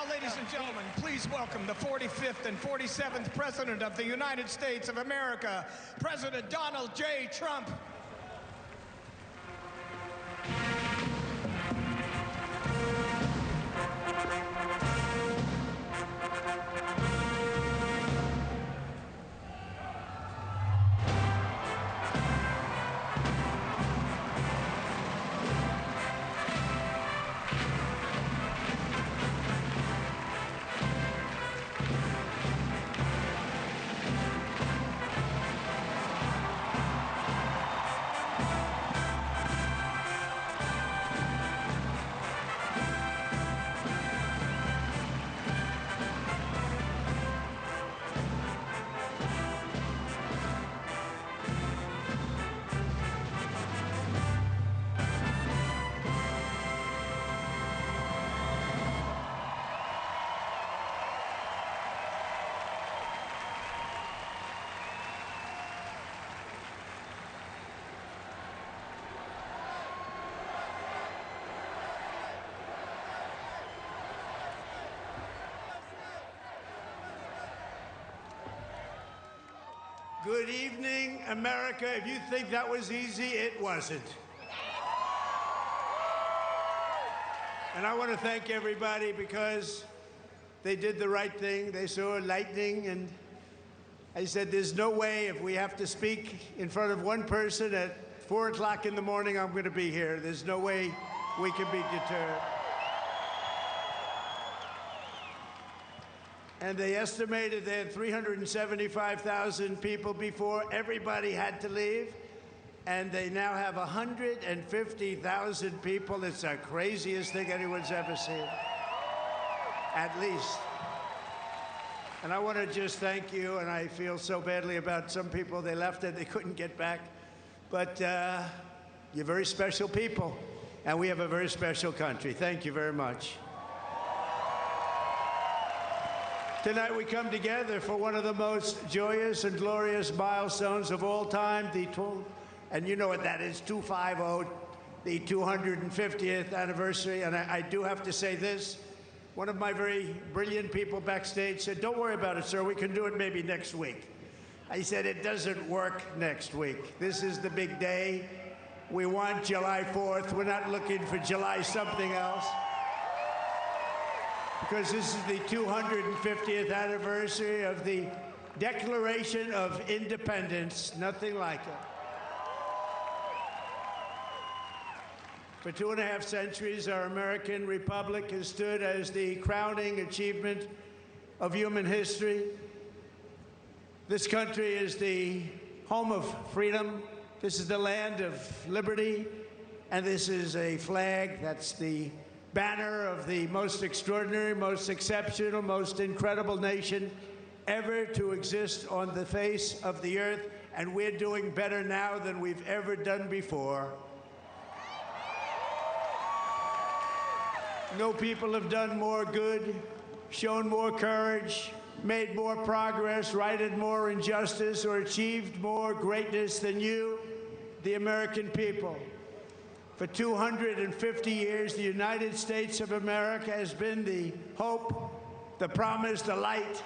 Ladies and gentlemen, please welcome the 45th and 47th President of the United States of America, President Donald J. Trump. Good evening, America. If you think that was easy, it wasn't. And I want to thank everybody because they did the right thing. They saw lightning, and I said, there's no way if we have to speak in front of one person at 4 o'clock in the morning, I'm going to be here. There's no way we can be deterred. And they estimated they had 375,000 people before everybody had to leave. And they now have 150,000 people. It's the craziest thing anyone's ever seen, at least. And I want to just thank you, and I feel so badly about some people. They left and they couldn't get back. But you're very special people, and we have a very special country. Thank you very much. Tonight we come together for one of the most joyous and glorious milestones of all time, and you know what that is, 250, the 250th anniversary. And I do have to say this. One of my very brilliant people backstage said, don't worry about it, sir. We can do it maybe next week. I said, it doesn't work next week. This is the big day. We want July 4th. We're not looking for July something else. Because this is the 250th anniversary of the Declaration of Independence. Nothing like it. For 2.5 centuries, our American republic has stood as the crowning achievement of human history. This country is the home of freedom. This is the land of liberty. And this is a flag that's the banner of the most extraordinary, most exceptional, most incredible nation ever to exist on the face of the earth. And we're doing better now than we've ever done before. No people have done more good, shown more courage, made more progress, righted more injustice, or achieved more greatness than you, the American people. For 250 years, the United States of America has been the hope, the promise, the light,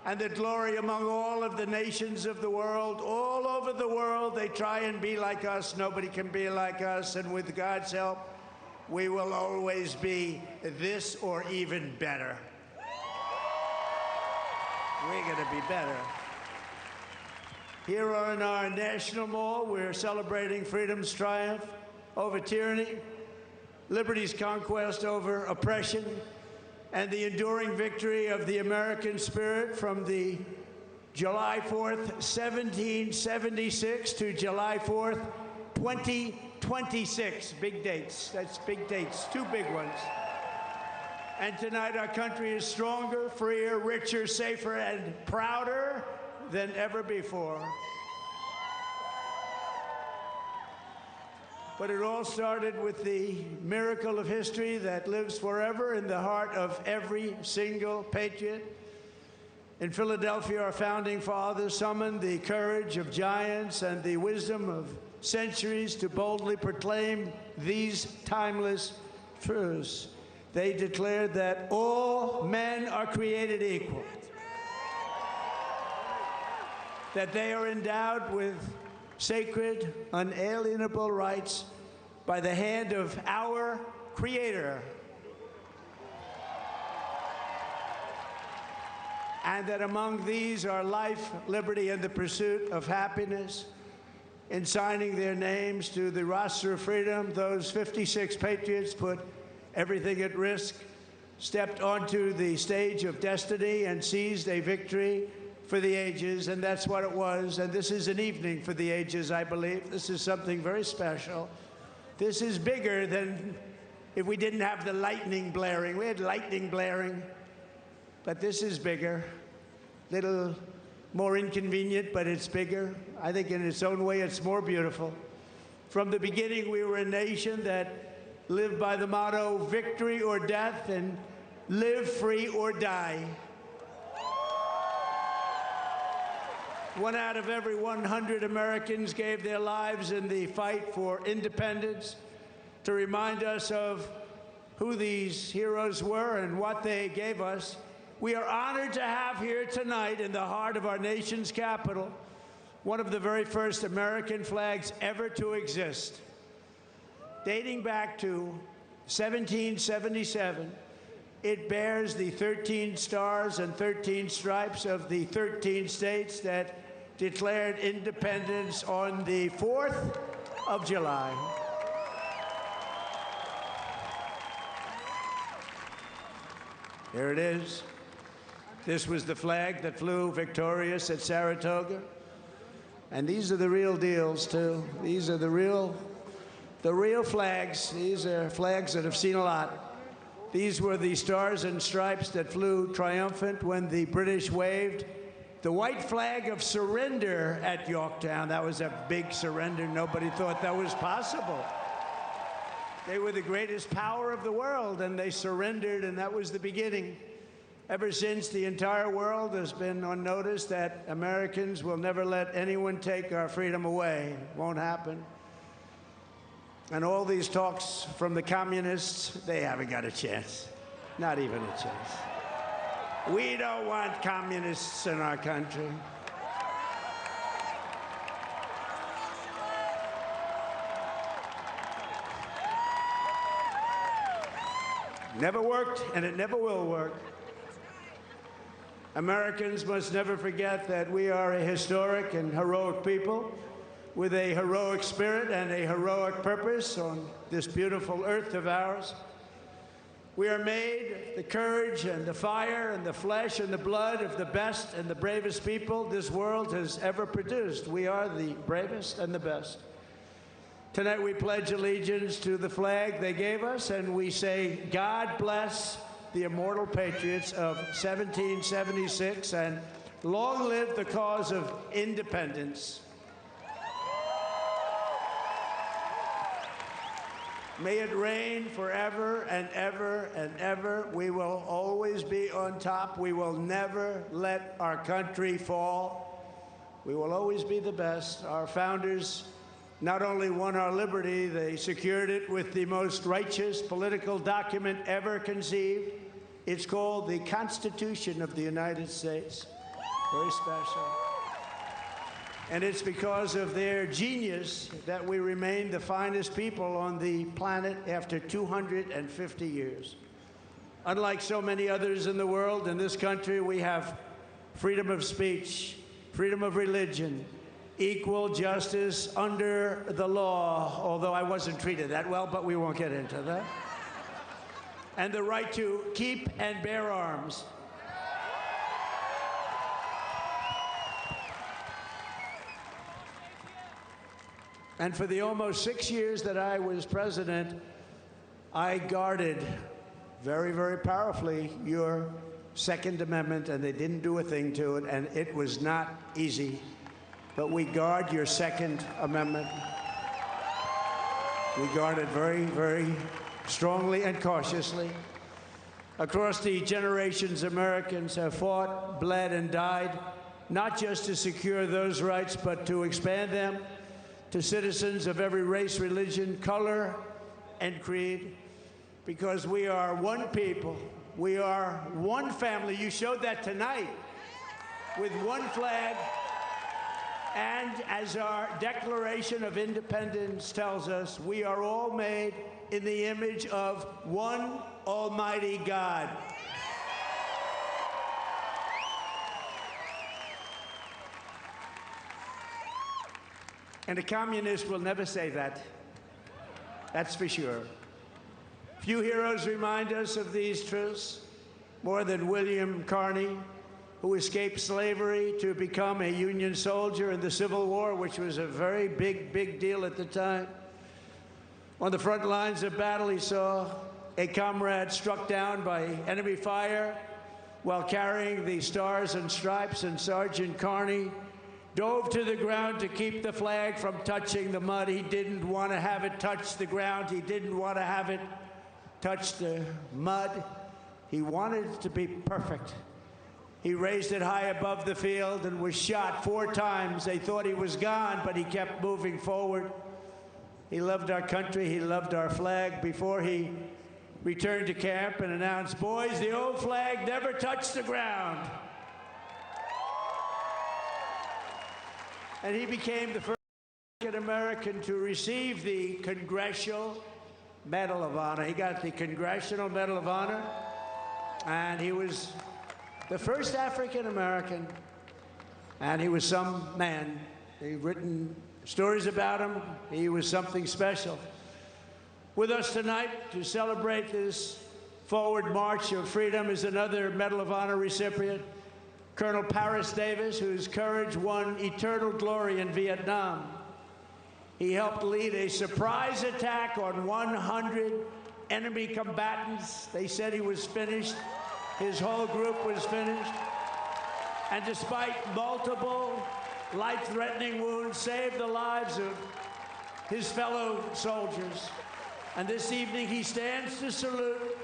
and the glory among all of the nations of the world. All over the world, they try and be like us. Nobody can be like us. And with God's help, we will always be this or even better. We're going to be better. Here on our National Mall, we're celebrating freedom's triumph over tyranny, liberty's conquest over oppression, and the enduring victory of the American spirit from the July 4th, 1776 to July 4th, 2026. Big dates. That's big dates. Two big ones. And tonight our country is stronger, freer, richer, safer, and prouder than ever before. But it all started with the miracle of history that lives forever in the heart of every single patriot. In Philadelphia, our founding fathers summoned the courage of giants and the wisdom of centuries to boldly proclaim these timeless truths. they declared that all men are created equal, that they are endowed with sacred, unalienable rights by the hand of our Creator, and that among these are life, liberty, and the pursuit of happiness. In signing their names to the roster of freedom, those 56 patriots put everything at risk, stepped onto the stage of destiny, and seized a victory for the ages, and that's what it was. And this is an evening for the ages, I believe. This is something very special. This is bigger than if we didn't have the lightning blaring. We had lightning blaring, but this is bigger. Little more inconvenient, but it's bigger. I think in its own way, it's more beautiful. From the beginning, we were a nation that lived by the motto, victory or death, and live free or die. 1 out of every 100 Americans gave their lives in the fight for independence to remind us of who these heroes were and what they gave us. We are honored to have here tonight, in the heart of our nation's capital, one of the very first American flags ever to exist. Dating back to 1777, it bears the 13 stars and 13 stripes of the 13 states that declared independence on the 4th of July. Here it is. This was the flag that flew victorious at Saratoga. And these are the real deals, too. These are the real flags. These are flags that have seen a lot. These were the stars and stripes that flew triumphant when the British waved the white flag of surrender at Yorktown. That was a big surrender. Nobody thought that was possible. They were the greatest power of the world, and they surrendered, and that was the beginning. Ever since, the entire world has been on notice that Americans will never let anyone take our freedom away. It won't happen. And all these talks from the communists, they haven't got a chance. Not even a chance. We don't want communists in our country. Never worked, and it never will work. Americans must never forget that we are a historic and heroic people with a heroic spirit and a heroic purpose on this beautiful earth of ours. We are made the courage and the fire and the flesh and the blood of the best and the bravest people this world has ever produced. We are the bravest and the best. Tonight we pledge allegiance to the flag they gave us, and we say, God bless the immortal patriots of 1776, and long live the cause of independence. May it reign forever and ever and ever. We will always be on top. We will never let our country fall. We will always be the best. Our founders not only won our liberty, they secured it with the most righteous political document ever conceived. It's called the Constitution of the United States. Very special. And it's because of their genius that we remain the finest people on the planet after 250 years. Unlike so many others in the world, in this country, we have freedom of speech, freedom of religion, equal justice under the law, although I wasn't treated that well, but we won't get into that. And the right to keep and bear arms. And for the almost 6 years that I was president, I guarded very, very powerfully your Second Amendment, and they didn't do a thing to it, and it was not easy. But we guard your Second Amendment. We guard it very, very strongly and cautiously. Across the generations, Americans have fought, bled, and died, not just to secure those rights, but to expand them to citizens of every race, religion, color, and creed. because we are one people. We are one family. You showed that tonight with one flag. And as our Declaration of Independence tells us, we are all made in the image of one Almighty God. And a communist will never say that. That's for sure. Few heroes remind us of these truths more than William Carney, who escaped slavery to become a Union soldier in the Civil War, which was a very big deal at the time. On the front lines of battle, he saw a comrade struck down by enemy fire while carrying the Stars and Stripes, and Sergeant Carney dove to the ground to keep the flag from touching the mud. He didn't want to have it touch the ground. He didn't want to have it touch the mud. He wanted it to be perfect. He raised it high above the field and was shot 4 times. They thought he was gone, but he kept moving forward. He loved our country. He loved our flag. Before he returned to camp and announced, "Boys, the old flag never touched the ground." And he became the first American to receive the Congressional Medal of Honor. He got the Congressional Medal of Honor, and he was the first African American, and he was some man. They've written stories about him. He was something special. With us tonight to celebrate this forward march of freedom is another Medal of Honor recipient, Colonel Paris Davis, whose courage won eternal glory in Vietnam. He helped lead a surprise attack on 100 enemy combatants. They said he was finished. His whole group was finished. And despite multiple life-threatening wounds, saved the lives of his fellow soldiers. And this evening he stands to salute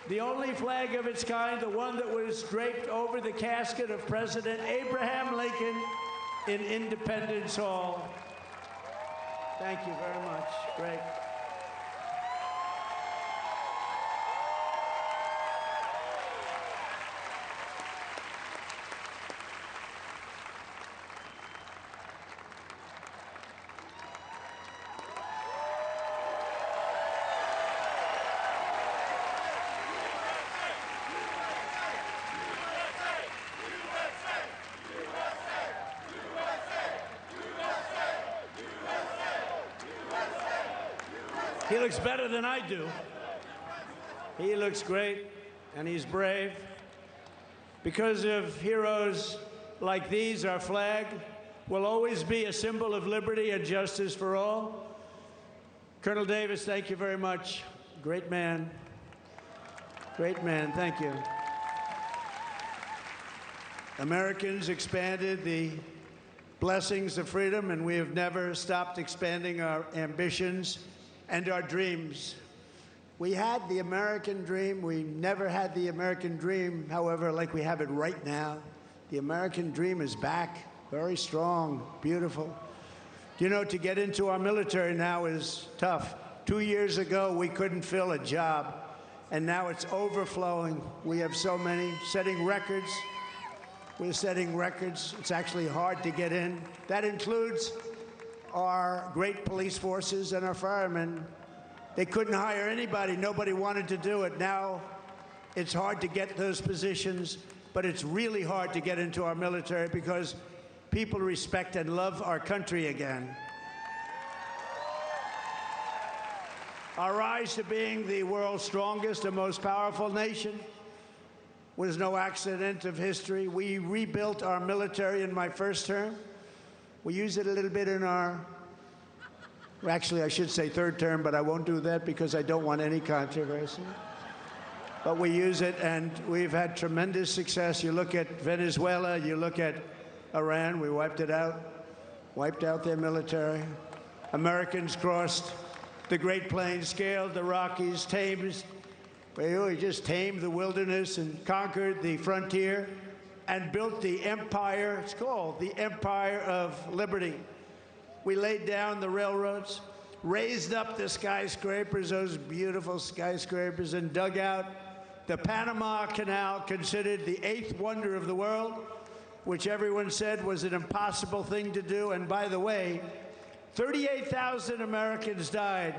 the only flag of its kind, the one that was draped over the casket of President Abraham Lincoln in Independence Hall. Thank you very much. Great. He looks better than I do. He looks great, and he's brave. Because of heroes like these, our flag will always be a symbol of liberty and justice for all. Colonel Davis, thank you very much. Great man. Great man, thank you. Americans expanded the blessings of freedom, and we have never stopped expanding our ambitions and our dreams. We had the American dream. We never had the American dream, however, like we have it right now. The American dream is back, very strong, beautiful. You know, to get into our military now is tough. 2 years ago, we couldn't fill a job, and now it's overflowing. We have so many, setting records. We're setting records. It's actually hard to get in. That includes our great police forces and our firemen. They couldn't hire anybody. Nobody wanted to do it. Now it's hard to get those positions, but it's really hard to get into our military because people respect and love our country again. Our rise to being the world's strongest and most powerful nation was no accident of history. We rebuilt our military in my first term. We use it a little bit in our, actually I should say third term, but I won't do that because I don't want any controversy. But we use it, and we've had tremendous success. You look at Venezuela, you look at Iran, we wiped out their military. Americans crossed the Great Plains, scaled the Rockies, we just tamed the wilderness and conquered the frontier and built the empire. It's called the Empire of Liberty. We laid down the railroads. raised up the skyscrapers, those beautiful skyscrapers, and dug out the Panama Canal, considered the 8th wonder of the world, which everyone said was an impossible thing to do. And by the way, 38,000 Americans died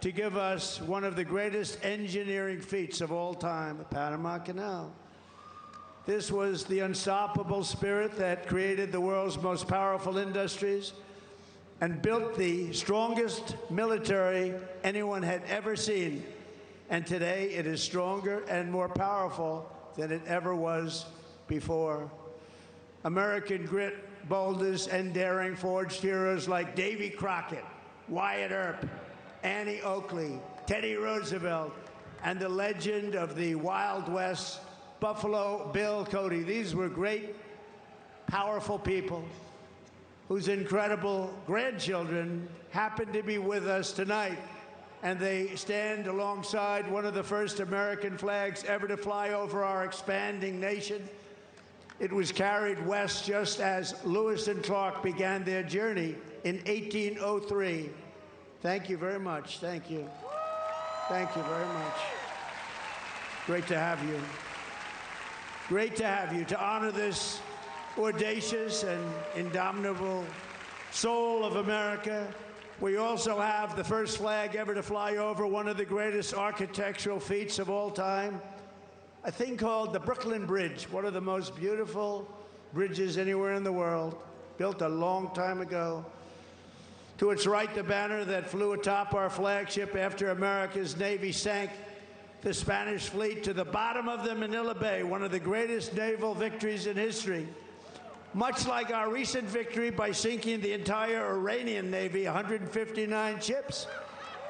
to give us one of the greatest engineering feats of all time, the Panama Canal. This was the unstoppable spirit that created the world's most powerful industries and built the strongest military anyone had ever seen. And today it is stronger and more powerful than it ever was before. American grit, boldness, and daring forged heroes like Davy Crockett, Wyatt Earp, Annie Oakley, Teddy Roosevelt, and the legend of the Wild West, Buffalo Bill Cody. These were great, powerful people whose incredible grandchildren happen to be with us tonight. And they stand alongside one of the first American flags ever to fly over our expanding nation. It was carried west just as Lewis and Clark began their journey in 1803. Thank you very much. Thank you. Thank you very much. Great to have you. Great to have you, to honor this audacious and indomitable soul of America. We also have the first flag ever to fly over one of the greatest architectural feats of all time, a thing called the Brooklyn Bridge, one of the most beautiful bridges anywhere in the world, built a long time ago. To its right, the banner that flew atop our flagship after America's Navy sank the Spanish fleet to the bottom of the Manila Bay, one of the greatest naval victories in history. Much like our recent victory by sinking the entire Iranian Navy, 159 ships,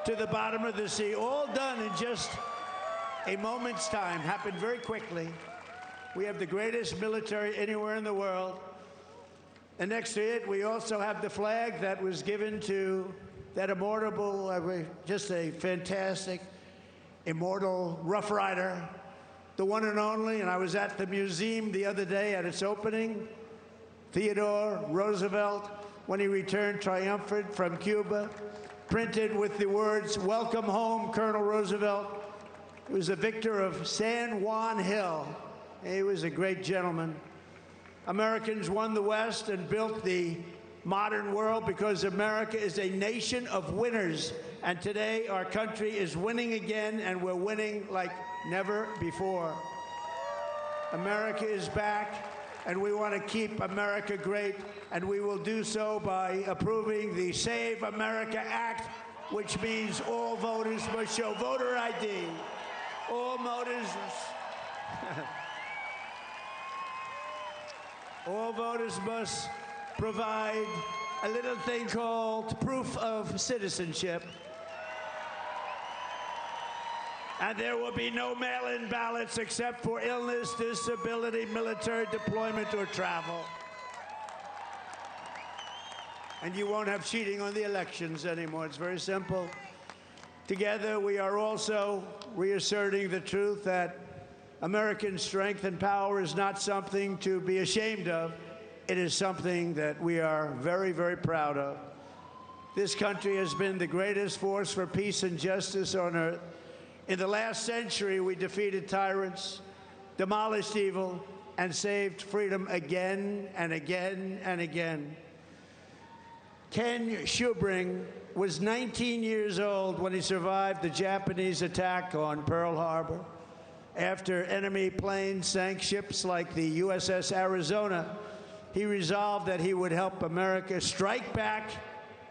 to the bottom of the sea, all done in just a moment's time, happened very quickly. We have the greatest military anywhere in the world. And next to it, we also have the flag that was given to that immortal, just a fantastic, immortal Rough Rider, the one and only. And I was at the museum the other day at its opening. Theodore Roosevelt, when he returned triumphant from Cuba, printed with the words, "Welcome home, Colonel Roosevelt." He was a victor of San Juan Hill. He was a great gentleman. Americans won the West and built the modern world because America is a nation of winners. And today our country is winning again, and we're winning like never before. America is back, and we want to keep America great, and we will do so by approving the Save America Act, which means all voters must show voter ID. All voters must provide a little thing called proof of citizenship. And there will be no mail-in ballots except for illness, disability, military deployment, or travel. And you won't have cheating on the elections anymore. It's very simple. Together, we are also reasserting the truth that American strength and power is not something to be ashamed of. It is something that we are very, very proud of. This country has been the greatest force for peace and justice on earth. In the last century, we defeated tyrants, demolished evil, and saved freedom again and again and again. Ken Schubring was 19 years old when he survived the Japanese attack on Pearl Harbor. After enemy planes sank ships like the USS Arizona, he resolved that he would help America strike back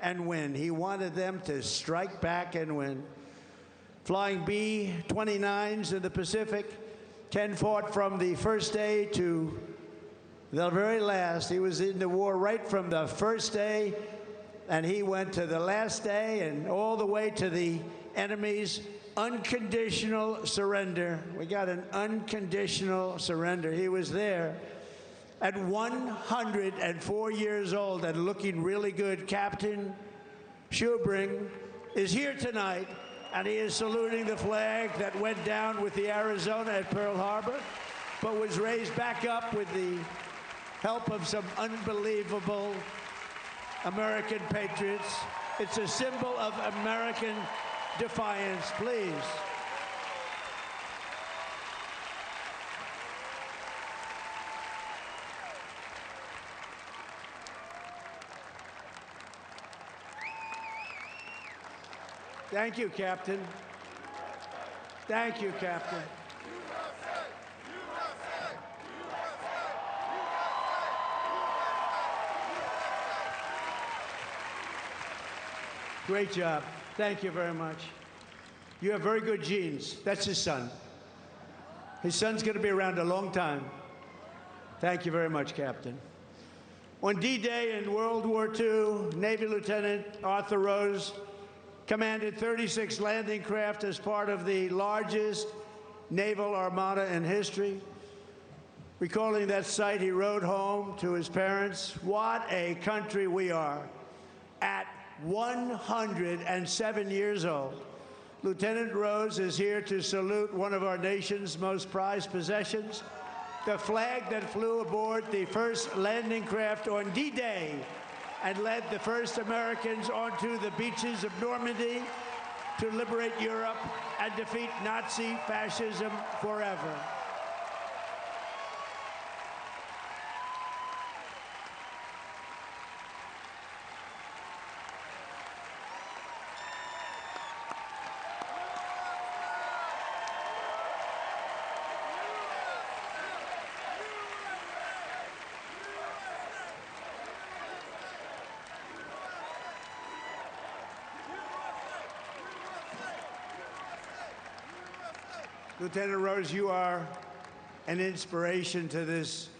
and win. He wanted them to strike back and win. Flying B-29s in the Pacific, Ken fought from the first day to the very last. He was in the war right from the first day, and he went to the last day and all the way to the enemy's unconditional surrender. We got an unconditional surrender. He was there at 104 years old and looking really good. Captain Schubring is here tonight, and he is saluting the flag that went down with the Arizona at Pearl Harbor, but was raised back up with the help of some unbelievable American patriots. It's a symbol of American defiance, please. Thank you, Captain. Thank you, Captain. Great job. Thank you very much. You have very good genes. That's his son. His son's going to be around a long time. Thank you very much, Captain. On D-Day in World War II, Navy Lieutenant Arthur Rose commanded 36 landing craft as part of the largest naval armada in history. Recalling that sight, he wrote home to his parents, "What a country we are." At 107 years old, Lieutenant Rose is here to salute one of our nation's most prized possessions, the flag that flew aboard the first landing craft on D-Day and led the first Americans onto the beaches of Normandy to liberate Europe and defeat Nazi fascism forever. Lieutenant Rose, you are an inspiration to this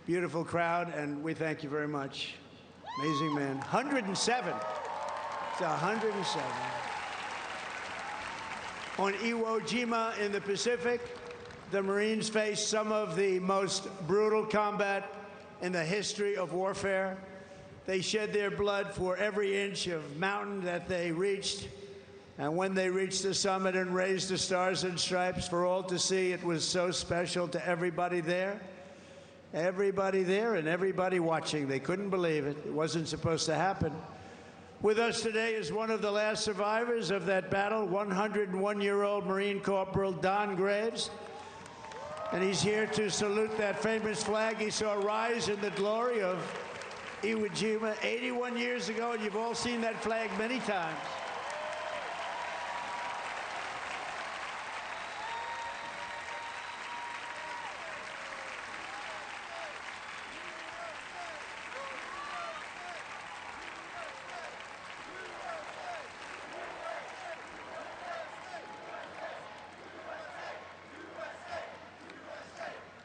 beautiful crowd, and we thank you very much. Amazing man. 107. It's 107. On Iwo Jima in the Pacific, the Marines faced some of the most brutal combat in the history of warfare. They shed their blood for every inch of mountain that they reached. And when they reached the summit and raised the stars and stripes for all to see, it was so special to everybody there. Everybody there and everybody watching. They couldn't believe it. It wasn't supposed to happen. With us today is one of the last survivors of that battle, 101-year-old Marine Corporal Don Graves. And he's here to salute that famous flag he saw rise in the glory of Iwo Jima 81 years ago, and you've all seen that flag many times.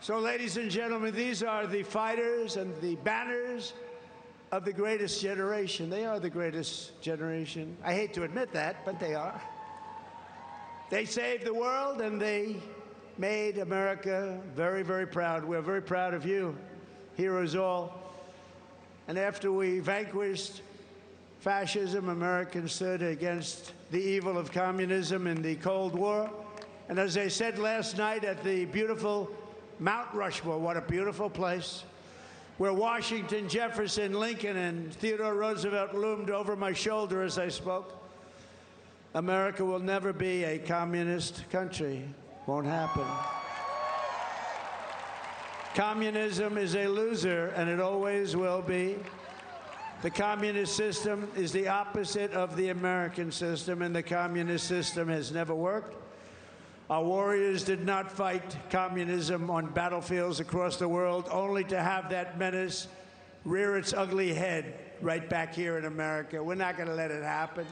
So, ladies and gentlemen, these are the fighters and the banners of the greatest generation. They are the greatest generation. I hate to admit that, but they are. They saved the world, and they made America very, very proud. We're very proud of you, heroes all. And after we vanquished fascism, Americans stood against the evil of communism in the Cold War. And as I said last night at the beautiful Mount Rushmore, what a beautiful place, where Washington, Jefferson, Lincoln, and Theodore Roosevelt loomed over my shoulder as I spoke. America will never be a communist country. Won't happen. Communism is a loser, and it always will be. The communist system is the opposite of the American system, and the communist system has never worked. Our warriors did not fight communism on battlefields across the world, only to have that menace rear its ugly head right back here in America. We're not going to let it happen.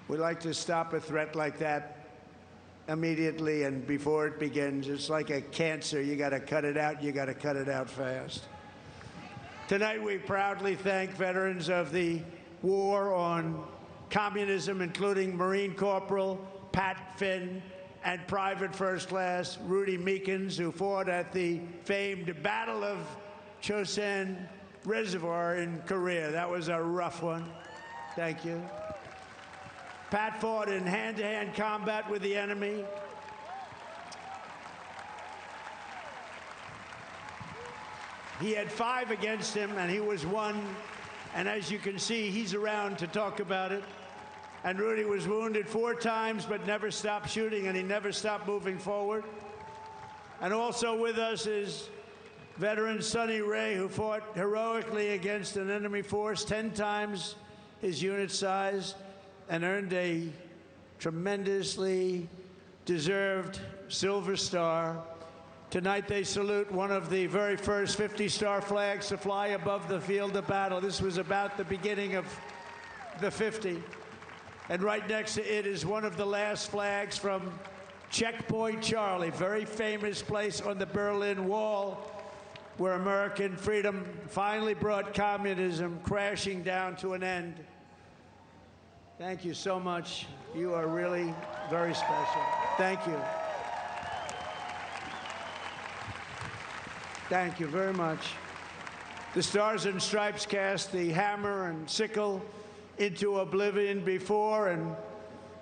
We like to stop a threat like that immediately and before it begins. It's like a cancer. You got to cut it out. You got to cut it out fast. Tonight, we proudly thank veterans of the war on communism, including Marine Corporal Pat Finn and Private First Class Rudy Meekins, who fought at the famed Battle of Chosin Reservoir in Korea. That was a rough one. Thank you. Pat fought in hand-to-hand combat with the enemy. He had 5 against him, and he was 1. And as you can see, he's around to talk about it. And Rudy was wounded 4 times, but never stopped shooting, and he never stopped moving forward. And also with us is veteran Sonny Ray, who fought heroically against an enemy force 10 times his unit size and earned a tremendously deserved Silver Star. Tonight they salute one of the very first 50-star flags to fly above the field of battle. This was about the beginning of the 50. And right next to it is one of the last flags from Checkpoint Charlie, very famous place on the Berlin Wall, where American freedom finally brought communism crashing down to an end. Thank you so much. You are really very special. Thank you. Thank you very much. The Stars and Stripes cast the hammer and sickle into oblivion before, and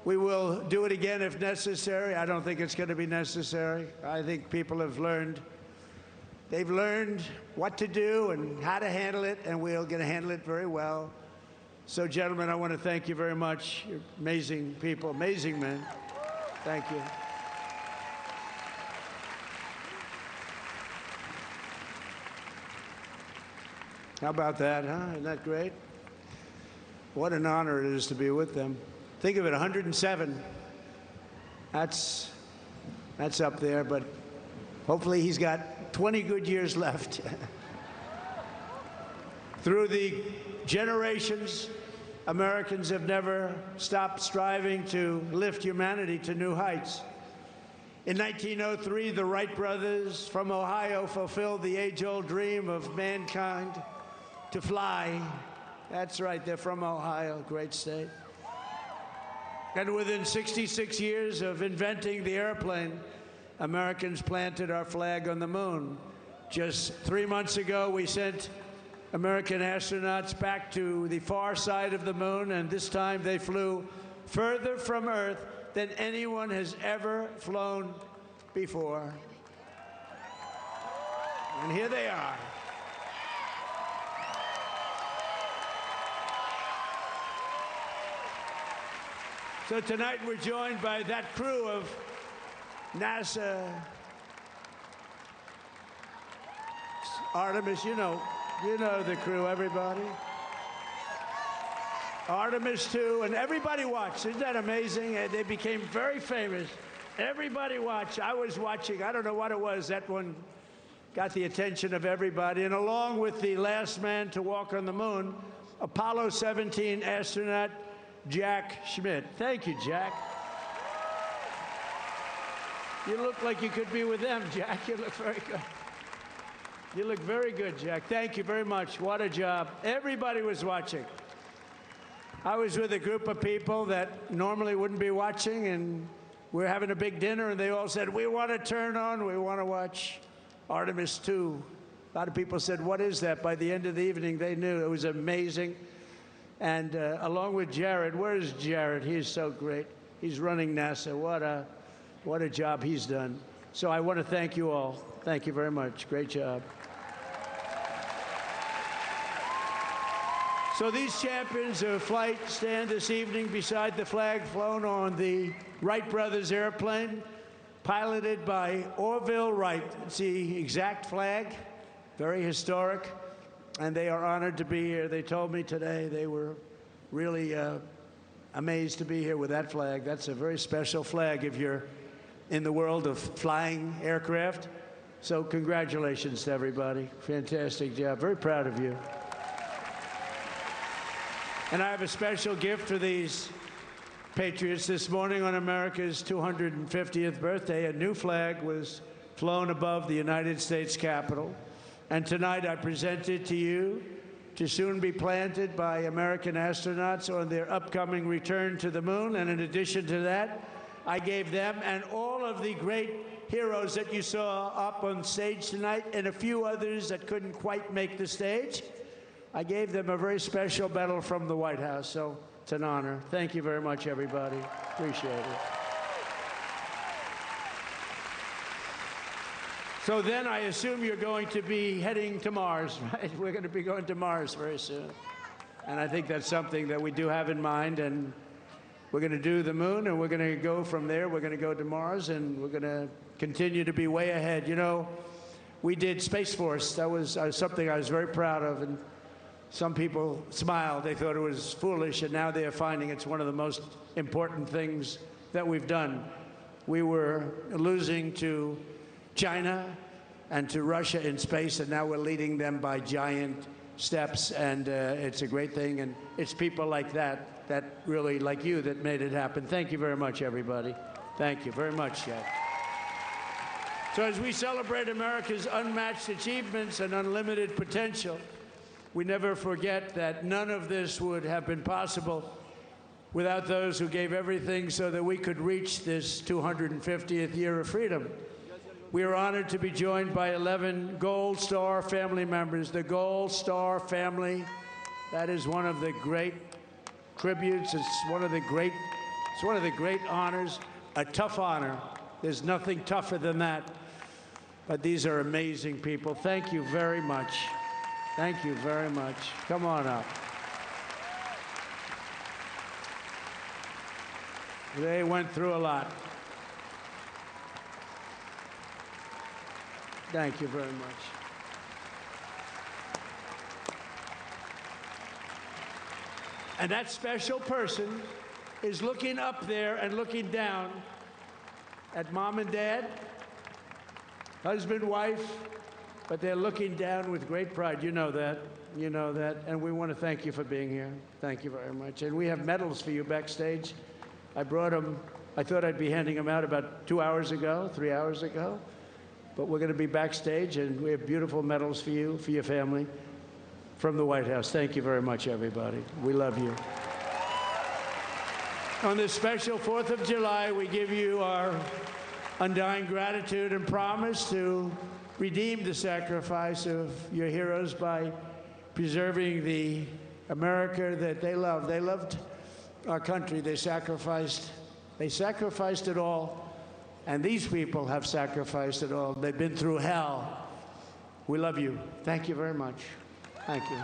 we will do it again if necessary. I don't think it's going to be necessary. I think people have learned. They've learned what to do and how to handle it, and we're going to handle it very well. So, gentlemen, I want to thank you very much. You're amazing people, amazing men. Thank you. How about that, huh? Isn't that great? What an honor it is to be with them. Think of it, 107. That's up there, but hopefully he's got 20 good years left. Through the generations, Americans have never stopped striving to lift humanity to new heights. In 1903, the Wright brothers from Ohio fulfilled the age-old dream of mankind to fly. That's right, they're from Ohio, great state. And within 66 years of inventing the airplane, Americans planted our flag on the moon. Just 3 months ago, we sent American astronauts back to the far side of the moon, and this time they flew further from Earth than anyone has ever flown before. And here they are. So tonight we're joined by that crew of NASA Artemis, you know the crew, everybody. Artemis 2, and everybody watched. Isn't that amazing? They became very famous. Everybody watched. I was watching. I don't know what it was. That one got the attention of everybody. And along with the last man to walk on the moon, Apollo 17 astronaut Jack Schmitt. Thank you, Jack. You look like you could be with them, Jack. You look very good. You look very good, Jack. Thank you very much. What a job. Everybody was watching. I was with a group of people that normally wouldn't be watching, and we're having a big dinner, and they all said, we want to turn on, we want to watch Artemis 2. A lot of people said, what is that? By the end of the evening, they knew. It was amazing. And along with Jared, where's Jared? He's so great. He's running NASA. What a job he's done. So I want to thank you all. Thank you very much. Great job. So these champions of flight stand this evening beside the flag flown on the Wright brothers airplane, piloted by Orville Wright. It's the exact flag, very historic. And they are honored to be here. They told me today they were really amazed to be here with that flag. That's a very special flag if you're in the world of flying aircraft. So congratulations to everybody. Fantastic job. Very proud of you. And I have a special gift for these patriots. This morning on America's 250th birthday, a new flag was flown above the United States Capitol. And tonight I present it to you to soon be planted by American astronauts on their upcoming return to the moon. And in addition to that, I gave them and all of the great heroes that you saw up on stage tonight and a few others that couldn't quite make the stage, I gave them a very special medal from the White House. So it's an honor. Thank you very much, everybody. Appreciate it. So then I assume you're going to be heading to Mars, right? We're going to be going to Mars very soon. And I think that's something that we do have in mind. And we're going to do the moon, and we're going to go from there. We're going to go to Mars, and we're going to continue to be way ahead. You know, we did Space Force. That was something I was very proud of. And some people smiled. They thought it was foolish, and now they're finding it's one of the most important things that we've done. We were losing to China and to Russia in space, and now we're leading them by giant steps, and it's a great thing. And it's people like that really, like you, that made it happen. Thank you very much, everybody. Thank you very much, Jeff. So as we celebrate America's unmatched achievements and unlimited potential, we never forget that none of this would have been possible without those who gave everything so that we could reach this 250th year of freedom. We are honored to be joined by 11 Gold Star family members. The Gold Star family, that is one of the great tributes. It's one of the great honors, a tough honor. There's nothing tougher than that. But these are amazing people. Thank you very much. Thank you very much. Come on up. They went through a lot. Thank you very much. And that special person is looking up there and looking down at mom and dad, husband, wife, but they're looking down with great pride. You know that. You know that. And we want to thank you for being here. Thank you very much. And we have medals for you backstage. I brought them. I thought I'd be handing them out about 2 hours ago, 3 hours ago. But we're going to be backstage, and we have beautiful medals for you, for your family, from the White House. Thank you very much, everybody. We love you. On this special 4th of July, we give you our undying gratitude and promise to redeem the sacrifice of your heroes by preserving the America that they loved. They loved our country. They sacrificed it all. And these people have sacrificed it all. They've been through hell. We love you. Thank you very much. Thank you.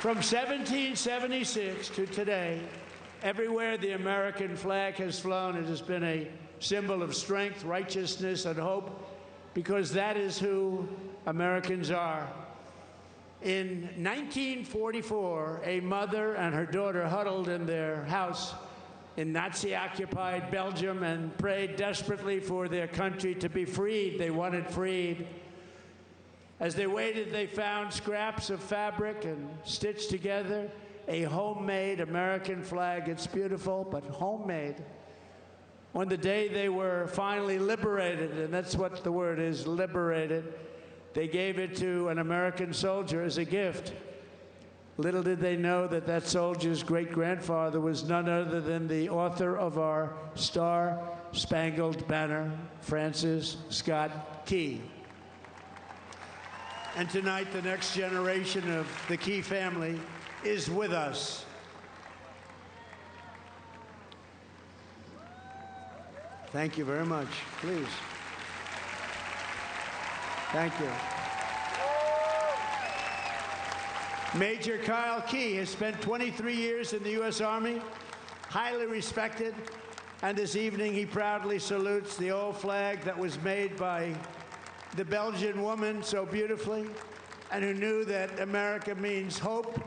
From 1776 to today, everywhere the American flag has flown, it has been a symbol of strength, righteousness, and hope, because that is who Americans are. In 1944, a mother and her daughter huddled in their house in Nazi-occupied Belgium and prayed desperately for their country to be freed. They wanted freed. As they waited, they found scraps of fabric and stitched together a homemade American flag. It's beautiful, but homemade. On the day they were finally liberated, and that's what the word is, liberated, they gave it to an American soldier as a gift. Little did they know that that soldier's great-grandfather was none other than the author of our Star-Spangled Banner, Francis Scott Key. And tonight, the next generation of the Key family is with us. Thank you very much. Please. Thank you. Major Kyle Key has spent 23 years in the U.S. Army, highly respected, and this evening he proudly salutes the old flag that was made by the Belgian woman so beautifully, and who knew that America means hope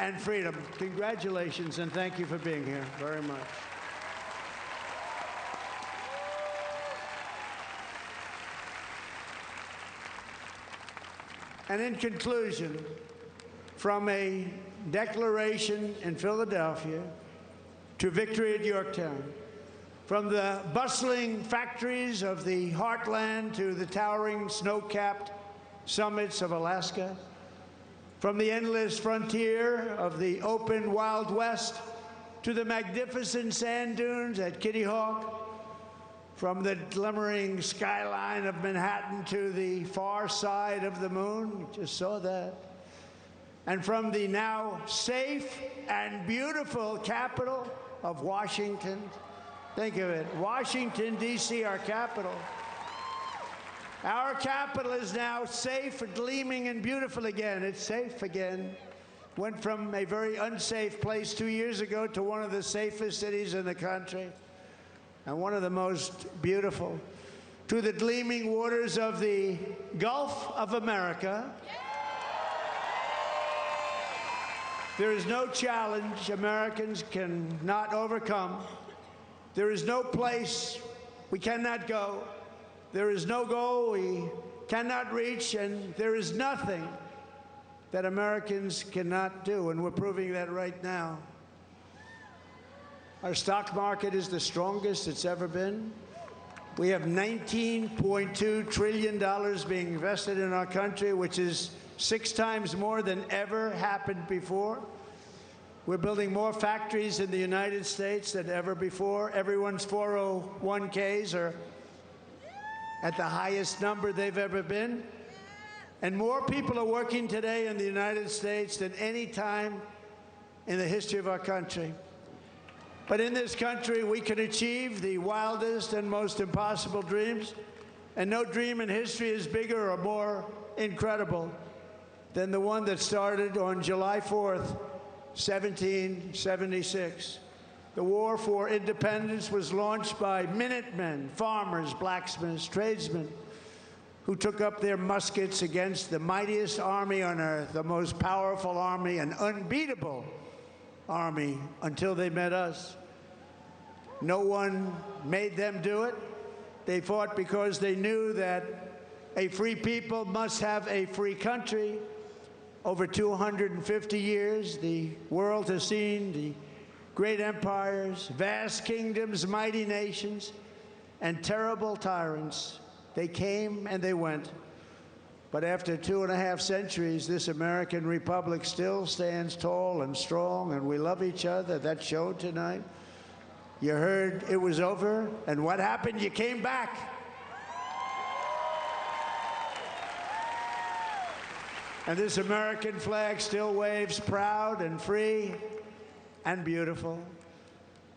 and freedom. Congratulations, and thank you for being here very much. And in conclusion, from a declaration in Philadelphia to victory at Yorktown, from the bustling factories of the heartland to the towering snow-capped summits of Alaska, from the endless frontier of the open Wild West to the magnificent sand dunes at Kitty Hawk, from the glimmering skyline of Manhattan to the far side of the moon, we just saw that, and from the now safe and beautiful capital of Washington, Think of it. Washington, D.C., our capital. Our capital is now safe, gleaming, and beautiful again. It's safe again. Went from a very unsafe place 2 years ago to one of the safest cities in the country and one of the most beautiful. To the gleaming waters of the Gulf of America. There is no challenge Americans cannot overcome. There is no place we cannot go. There is no goal we cannot reach, and there is nothing that Americans cannot do, and we're proving that right now. Our stock market is the strongest it's ever been. We have $19.2 trillion being invested in our country, which is 6 times more than ever happened before. We're building more factories in the United States than ever before. Everyone's 401ks are at the highest number they've ever been. And more people are working today in the United States than any time in the history of our country. But in this country, we can achieve the wildest and most impossible dreams, and no dream in history is bigger or more incredible than the one that started on July 4th, 1776. The war for independence was launched by Minutemen, farmers, blacksmiths, tradesmen, who took up their muskets against the mightiest army on earth, the most powerful army, an unbeatable army, until they met us. No one made them do it. They fought because they knew that a free people must have a free country. Over 250 years, the world has seen the great empires, vast kingdoms, mighty nations, and terrible tyrants. They came and they went. But after 2.5 centuries, this American republic still stands tall and strong, and we love each other. That showed tonight. You heard it was over, and what happened? You came back. And this American flag still waves proud and free and beautiful.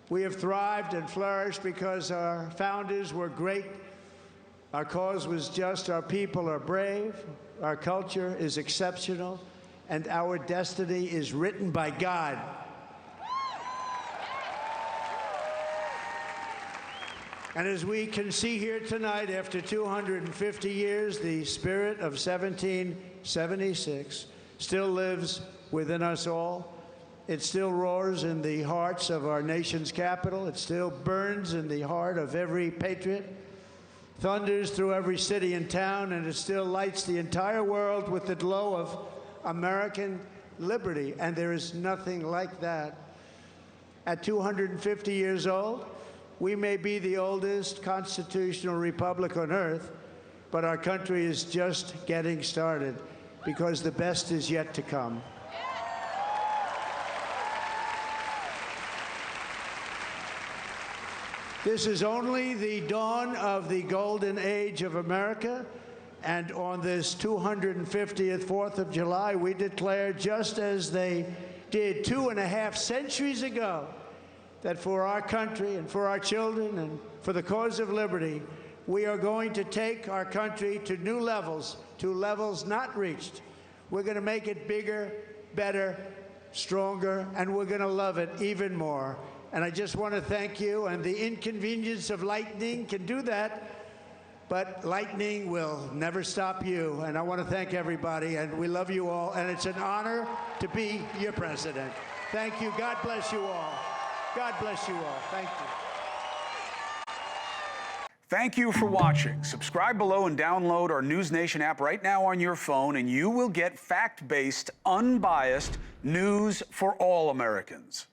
We have thrived and flourished because our founders were great. Our cause was just, our people are brave, our culture is exceptional, and our destiny is written by God. And as we can see here tonight, after 250 years, the spirit of 1776 still lives within us all. It still roars in the hearts of our nation's capital. It still burns in the heart of every patriot, thunders through every city and town, and it still lights the entire world with the glow of American liberty. And there is nothing like that. At 250 years old, we may be the oldest constitutional republic on earth, but our country is just getting started because the best is yet to come. This is only the dawn of the golden age of America, and on this 250th 4th of July, we declare, just as they did 2.5 centuries ago, that for our country and for our children and for the cause of liberty, we are going to take our country to new levels, to levels not reached. We're going to make it bigger, better, stronger, and we're going to love it even more. And I just want to thank you, and the inconvenience of lightning can do that, but lightning will never stop you. And I want to thank everybody, and we love you all, and it's an honor to be your president. Thank you. God bless you all. God bless you all. Thank you. Thank you for watching. Subscribe below and download our NewsNation app right now on your phone, and you will get fact-based, unbiased news for all Americans.